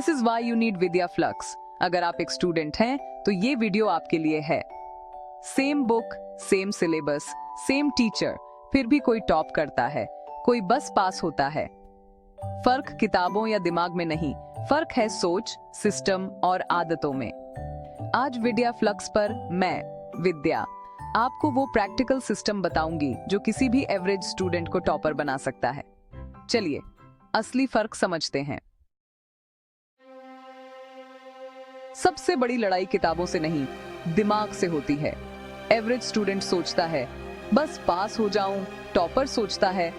This is why you need Vidya flux. अगर आप एक स्टूडेंट हैं तो ये वीडियो आपके लिए है। Same book, same syllabus, same teacher, फिर भी कोई टॉप करता है, कोई बस पास होता है। फर्क किताबों या दिमाग में नहीं, फर्क है सोच, सिस्टम और आदतों में। आज विद्या फ्लक्स पर मैं विद्या आपको वो प्रैक्टिकल सिस्टम बताऊंगी जो किसी भी एवरेज स्टूडेंट को टॉपर बना सकता है। चलिए असली फर्क समझते हैं। सबसे बड़ी लड़ाई किताबों से नहीं, दिमाग से होती है। एवरेज स्टूडेंट सोचता है बस पास हो जाऊं, टॉपर सोचता है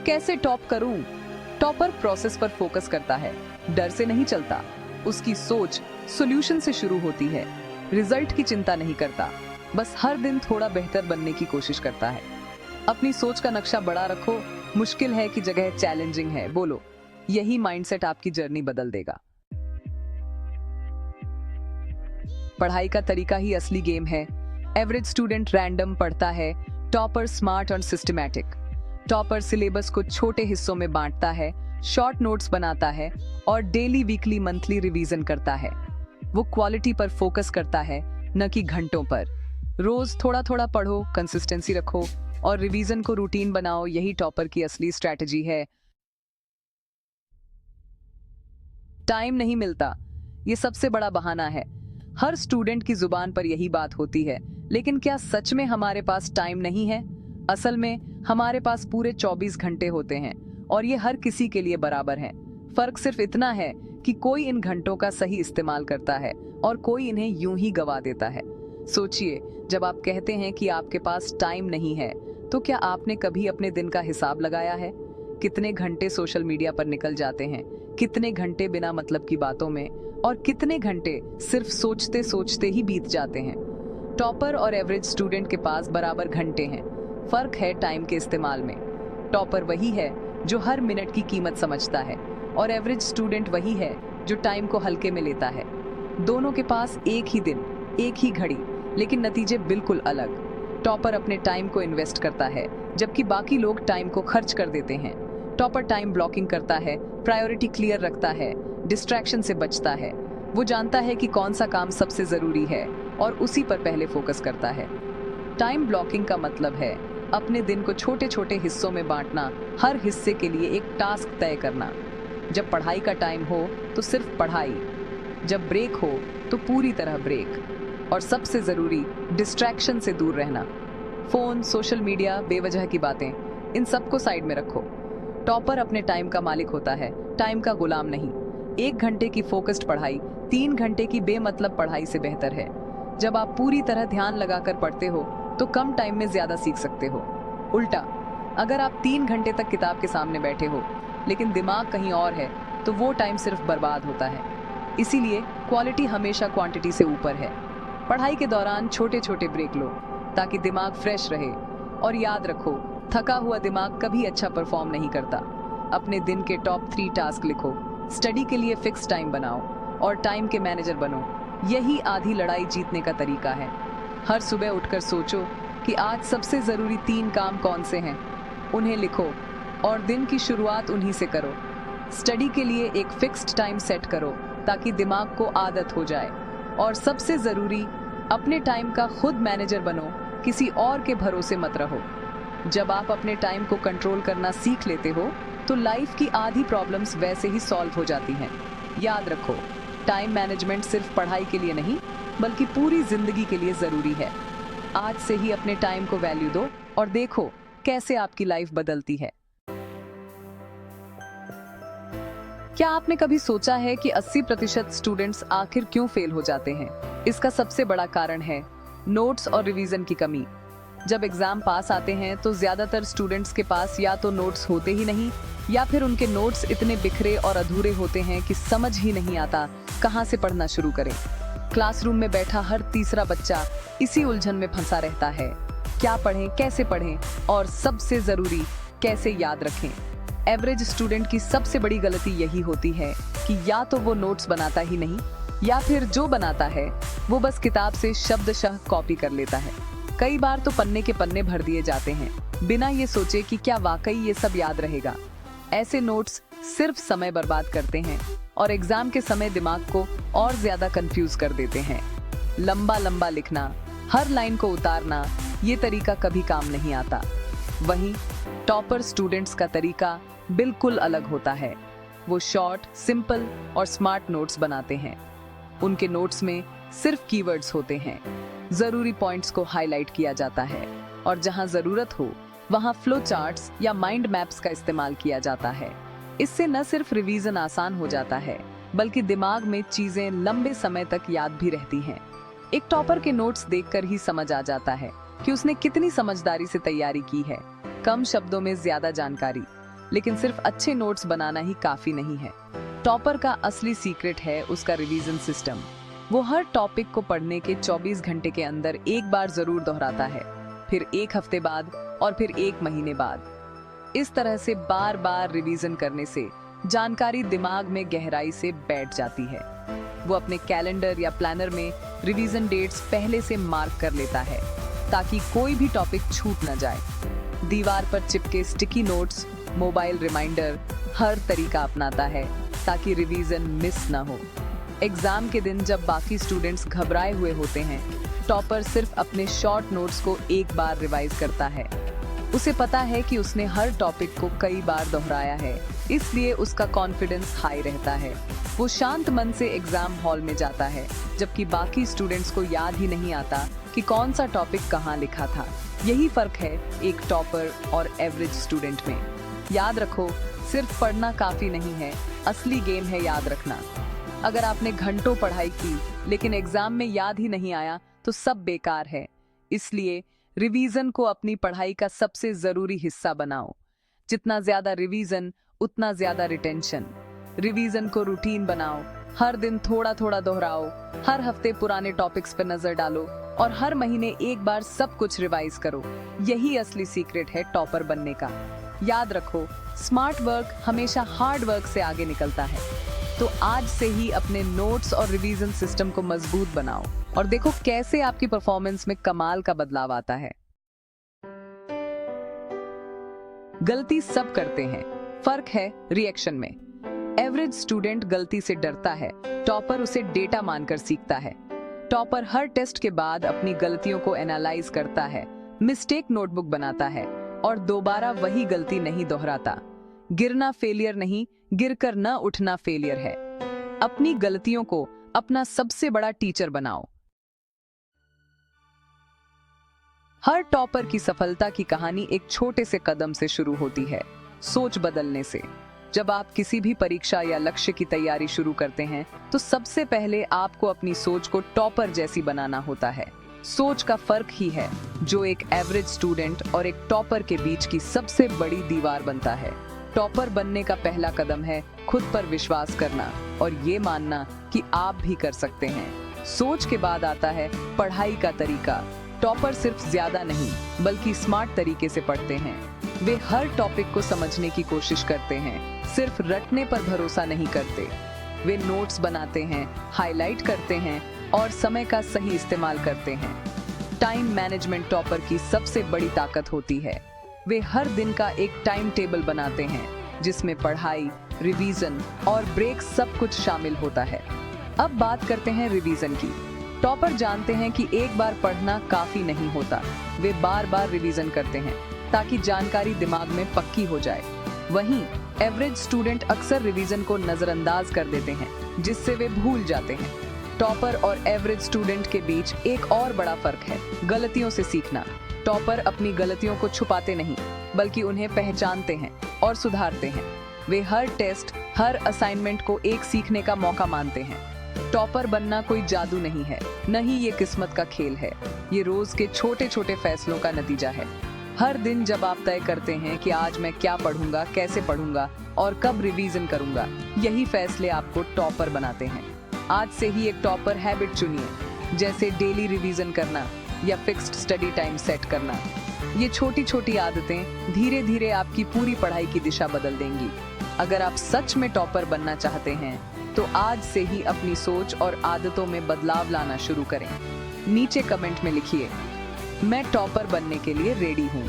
कैसे टॉप करूं। टॉपर प्रोसेस पर फोकस करता है, डर से नहीं चलता। उसकी सोच सॉल्यूशन से शुरू होती है, रिजल्ट की चिंता नहीं करता, बस हर दिन थोड़ा बेहतर बनने की कोशिश करता है। अपनी सोच का नक्शा बड़ा रखो, मुश्किल है कि जगह चैलेंजिंग है बोलो, यही माइंडसेट आपकी जर्नी बदल देगा। पढ़ाई का तरीका ही असली गेम है। एवरेज स्टूडेंट रैंडम पढ़ता है, टॉपर स्मार्ट और सिस्टमैटिक। टॉपर सिलेबस को छोटे हिस्सों में बांटता है, शॉर्ट नोट्स बनाता है और डेली, वीकली, मंथली रिवीजन करता है। वो क्वालिटी पर फोकस करता है, न कि घंटों पर। रोज थोड़ा थोड़ा पढ़ो, कंसिस्टेंसी रखो और रिवीजन को रूटीन बनाओ, यही टॉपर की असली स्ट्रैटेजी है। टाइम नहीं मिलता, ये सबसे बड़ा बहाना है। हर स्टूडेंट की जुबान पर यही बात होती है, लेकिन क्या सच में हमारे पास टाइम नहीं है? असल में हमारे पास पूरे 24 घंटे होते हैं और ये हर किसी के लिए बराबर हैं। फर्क सिर्फ इतना है कि कोई इन घंटों का सही इस्तेमाल करता है और कोई इन्हें यूं ही गवा देता है। सोचिए, जब आप कहते हैं कि आपके पास टाइम नहीं है, तो क्या आपने कभी अपने दिन का हिसाब लगाया है? कितने घंटे सोशल मीडिया पर निकल जाते हैं, कितने घंटे बिना मतलब की बातों में, और कितने घंटे सिर्फ सोचते सोचते ही बीत जाते हैं। टॉपर और एवरेज स्टूडेंट के पास बराबर घंटे हैं, फर्क है टाइम के इस्तेमाल में। टॉपर वही है जो हर मिनट की कीमत समझता है और एवरेज स्टूडेंट वही है जो टाइम को हल्के में लेता है। दोनों के पास एक ही दिन, एक ही घड़ी, लेकिन नतीजे बिल्कुल अलग। टॉपर अपने टाइम को इन्वेस्ट करता है, जबकि बाकी लोग टाइम को खर्च कर देते हैं। टॉपर टाइम ब्लॉकिंग करता है, प्रायोरिटी क्लियर रखता है, डिस्ट्रैक्शन से बचता है। वो जानता है कि कौन सा काम सबसे जरूरी है और उसी पर पहले फोकस करता है। टाइम ब्लॉकिंग का मतलब है अपने दिन को छोटे छोटे हिस्सों में बांटना, हर हिस्से के लिए एक टास्क तय करना। जब पढ़ाई का टाइम हो तो सिर्फ पढ़ाई, जब ब्रेक हो तो पूरी तरह ब्रेक, और सबसे जरूरी डिस्ट्रैक्शन से दूर रहना। फोन, सोशल मीडिया, बेवजह की बातें, इन सबको साइड में रखो। टॉपर अपने टाइम का मालिक होता है, टाइम का गुलाम नहीं। 1 घंटे की फोकस्ड पढ़ाई 3 घंटे की बेमतलब पढ़ाई से बेहतर है। जब आप पूरी तरह ध्यान लगाकर पढ़ते हो तो कम टाइम में ज्यादा सीख सकते हो। उल्टा, अगर आप 3 घंटे तक किताब के सामने बैठे हो लेकिन दिमाग कहीं और है, तो वो टाइम सिर्फ बर्बाद होता है। इसीलिए क्वालिटी हमेशा क्वांटिटी से ऊपर है। पढ़ाई के दौरान छोटे छोटे ब्रेक लो ताकि दिमाग फ्रेश रहे, और याद रखो, थका हुआ दिमाग कभी अच्छा परफॉर्म नहीं करता। अपने दिन के टॉप 3 टास्क लिखो, स्टडी के लिए फिक्स टाइम बनाओ और टाइम के मैनेजर बनो। यही आधी लड़ाई जीतने का तरीका है। हर सुबह उठकर सोचो कि आज सबसे जरूरी 3 काम कौन से हैं, उन्हें लिखो और दिन की शुरुआत उन्हीं से करो। स्टडी के लिए एक फिक्स्ड टाइम सेट करो ताकि दिमाग को आदत हो जाए। और सबसे जरूरी, अपने टाइम का खुद मैनेजर बनो, किसी और के भरोसे मत रहो। जब आप अपने टाइम को कंट्रोल करना सीख लेते हो तो लाइफ की आधी प्रॉब्लम्स वैसे ही सॉल्व हो जाती हैं। याद रखो, टाइम मैनेजमेंट सिर्फ पढ़ाई के लिए नहीं, बल्कि पूरी जिंदगी के लिए जरूरी है। आज से ही अपने टाइम को वैल्यू दो और देखो कैसे आपकी लाइफ बदलती है। क्या आपने कभी सोचा है कि 80% स्टूडेंट्स आखिर क्यों फेल हो जाते हैं? इसका सबसे बड़ा कारण है नोट्स और रिवीजन की कमी। जब एग्जाम पास आते हैं तो ज्यादातर स्टूडेंट्स के पास या तो नोट्स होते ही नहीं, या फिर उनके नोट्स इतने बिखरे और अधूरे होते हैं कि समझ ही नहीं आता कहां से पढ़ना शुरू करें। क्लासरूम में बैठा हर तीसरा बच्चा इसी उलझन में फंसा रहता है, क्या पढ़ें, कैसे पढ़ें, और सबसे जरूरी, कैसे याद रखें। एवरेज स्टूडेंट की सबसे बड़ी गलती यही होती है कि या तो वो नोट्स बनाता ही नहीं, या फिर जो बनाता है वो बस किताब से शब्दशः कॉपी कर लेता है। कई बार तो पन्ने के पन्ने भर दिए जाते हैं बिना ये सोचे कि क्या वाकई ये सब याद रहेगा। ऐसे नोट्स सिर्फ समय बर्बाद करते हैं और एग्जाम के समय दिमाग को और ज्यादा कंफ्यूज कर देते हैं। लंबा लंबा लिखना, हर लाइन को उतारना, ये तरीका कभी काम नहीं आता। वहीं टॉपर स्टूडेंट्स का तरीका बिल्कुल अलग होता है। वो शॉर्ट, सिंपल और स्मार्ट नोट्स बनाते हैं। उनके नोट्स में सिर्फ कीवर्ड्स होते हैं, जरूरी पॉइंट्स को हाईलाइट किया जाता है और जहां जरूरत हो वहां फ्लो चार्ट्स या माइंड मैप्स का इस्तेमाल किया जाता है। इससे न सिर्फ रिवीजन आसान हो जाता है, बल्कि दिमाग में चीजें लंबे समय तक याद भी रहती हैं। एक टॉपर के नोट्स देखकर ही समझ आ जाता है कि उसने कितनी समझदारी से तैयारी की है। कम शब्दों में ज्यादा जानकारी, लेकिन सिर्फ अच्छे नोट्स बनाना ही काफी नहीं है। टॉपर का असली सीक्रेट है उसका रिवीजन सिस्टम। वो हर टॉपिक को पढ़ने के 24 घंटे के अंदर एक बार जरूर दोहराता है, फिर एक हफ्ते बाद और फिर एक महीने बाद। इस तरह से बार बार रिवीजन करने से जानकारी दिमाग में गहराई से बैठ जाती है। वो अपने कैलेंडर या प्लानर में रिवीजन डेट्स पहले से मार्क कर लेता है ताकि कोई भी टॉपिक छूट न जाए। दीवार पर चिपके स्टिकी नोट्स, मोबाइल रिमाइंडर, हर तरीका अपनाता है ताकि रिवीजन मिस ना हो। एग्जाम के दिन जब बाकी स्टूडेंट्स घबराए हुए होते हैं, टॉपर सिर्फ अपने शॉर्ट नोट्स को एक बार रिवाइज करता है। उसे पता है कि उसने हर टॉपिक को कई बार दोहराया है, इसलिए उसका कॉन्फिडेंस हाई रहता है। वो शांत मन से एग्जाम हॉल में जाता है, जबकि बाकी स्टूडेंट्स को याद ही नहीं आता कि कौन सा टॉपिक कहाँ लिखा था। यही फर्क है एक टॉपर और एवरेज स्टूडेंट में। याद रखो, सिर्फ पढ़ना काफी नहीं है, असली गेम है याद रखना। अगर आपने घंटों पढ़ाई की लेकिन एग्जाम में याद ही नहीं आया तो सब बेकार है। इसलिए रिवीजन को अपनी पढ़ाई का सबसे जरूरी हिस्सा बनाओ। जितना ज्यादा रिवीजन उतना ज्यादा रिटेंशन। रिवीजन को रूटीन बनाओ, हर दिन थोड़ा थोड़ा दोहराओ, हर हफ्ते पुराने टॉपिक्स पर नजर डालो और हर महीने एक बार सब कुछ रिवाइज करो। यही असली सीक्रेट है टॉपर बनने का। याद रखो, स्मार्ट वर्क हमेशा हार्ड वर्क से आगे निकलता है। तो आज से ही अपने नोट्स और रिवीजन सिस्टम को मजबूत बनाओ और देखो कैसे आपकी परफॉर्मेंस में कमाल का बदलाव आता है। गलती सब करते हैं, फर्क है रिएक्शन में। एवरेज स्टूडेंट गलती से डरता है, टॉपर उसे डेटा मानकर सीखता है। टॉपर हर टेस्ट के बाद अपनी गलतियों को एनालाइज करता है, मिस्टेक नोटबुक बनाता है और दोबारा वही गलती नहीं दोहराता। गिरना फेलियर नहीं, गिरकर न उठना फेलियर है। अपनी गलतियों को अपना सबसे बड़ा टीचर बनाओ। हर टॉपर की सफलता की कहानी एक छोटे से कदम से शुरू होती है, सोच बदलने से। जब आप किसी भी परीक्षा या लक्ष्य की तैयारी शुरू करते हैं तो सबसे पहले आपको अपनी सोच को टॉपर जैसी बनाना होता है। सोच का फर्क ही है जो एक एवरेज स्टूडेंट और एक टॉपर के बीच की सबसे बड़ी दीवार बनता है। टॉपर बनने का पहला कदम है खुद पर विश्वास करना और ये मानना कि आप भी कर सकते हैं। सोच के बाद आता है पढ़ाई का तरीका। टॉपर सिर्फ ज्यादा नहीं बल्कि स्मार्ट तरीके से पढ़ते हैं। वे हर टॉपिक को समझने की कोशिश करते हैं, सिर्फ रटने पर भरोसा नहीं करते। वे नोट्स बनाते हैं, हाईलाइट करते हैं और समय का सही इस्तेमाल करते हैं। टाइम मैनेजमेंट टॉपर की सबसे बड़ी ताकत होती है। वे हर दिन का एक टाइम टेबल बनाते हैं जिसमें पढ़ाई, रिवीजन और ब्रेक सब कुछ शामिल होता है। अब बात करते हैं रिवीजन की। टॉपर जानते हैं कि एक बार पढ़ना काफी नहीं होता। वे बार बार रिवीजन करते हैं ताकि जानकारी दिमाग में पक्की हो जाए। वहीं एवरेज स्टूडेंट अक्सर रिवीजन को नजरअंदाज कर देते हैं जिससे वे भूल जाते हैं। टॉपर और एवरेज स्टूडेंट के बीच एक और बड़ा फर्क है, गलतियों से सीखना। टॉपर अपनी गलतियों को छुपाते नहीं बल्कि उन्हें पहचानते हैं और सुधारते हैं। वे हर टेस्ट, हर असाइनमेंट को एक सीखने का मौका मानते हैं। टॉपर बनना कोई जादू नहीं है, न ही ये किस्मत का खेल है। ये रोज के छोटे छोटे फैसलों का नतीजा है। हर दिन जब आप तय करते हैं कि आज मैं क्या पढ़ूंगा, कैसे पढ़ूंगा और कब रिवीजन करूंगा, यही फैसले आपको टॉपर बनाते हैं। आज से ही एक टॉपर हैबिट चुनिए, जैसे डेली रिवीजन करना या फिक्स्ड स्टडी टाइम सेट करना। ये छोटी छोटी आदतें धीरे धीरे आपकी पूरी पढ़ाई की दिशा बदल देंगी। अगर आप सच में टॉपर बनना चाहते हैं तो आज से ही अपनी सोच और आदतों में बदलाव लाना शुरू करें। नीचे कमेंट में लिखिए, मैं टॉपर बनने के लिए रेडी हूँ।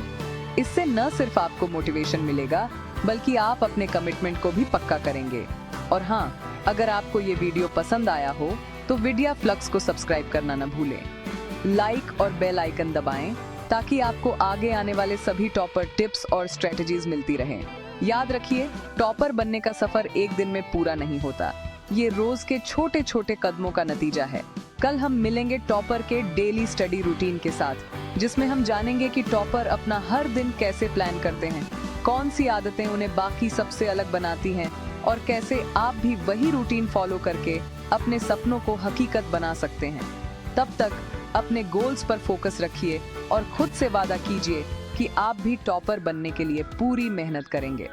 इससे न सिर्फ आपको मोटिवेशन मिलेगा बल्कि आप अपने कमिटमेंट को भी पक्का करेंगे। और हाँ, अगर आपको ये वीडियो पसंद आया हो तो विद्या फ्लक्स को सब्सक्राइब करना न भूलें। लाइक और बेल आइकन दबाएं ताकि आपको आगे आने वाले सभी टॉपर टिप्स और स्ट्रेटजीज मिलती रहें। याद रखिए, टॉपर बनने का सफर एक दिन में पूरा नहीं होता। ये रोज के छोटे छोटे कदमों का नतीजा है। कल हम मिलेंगे टॉपर के डेली स्टडी रूटीन के साथ, जिसमें हम जानेंगे कि टॉपर अपना हर दिन कैसे प्लान करते हैं, कौन सी आदतें उन्हें बाकी सबसे अलग बनाती हैं और कैसे आप भी वही रूटीन फॉलो करके अपने सपनों को हकीकत बना सकते हैं। तब तक अपने गोल्स पर फोकस रखिए और खुद से वादा कीजिए कि आप भी टॉपर बनने के लिए पूरी मेहनत करेंगे।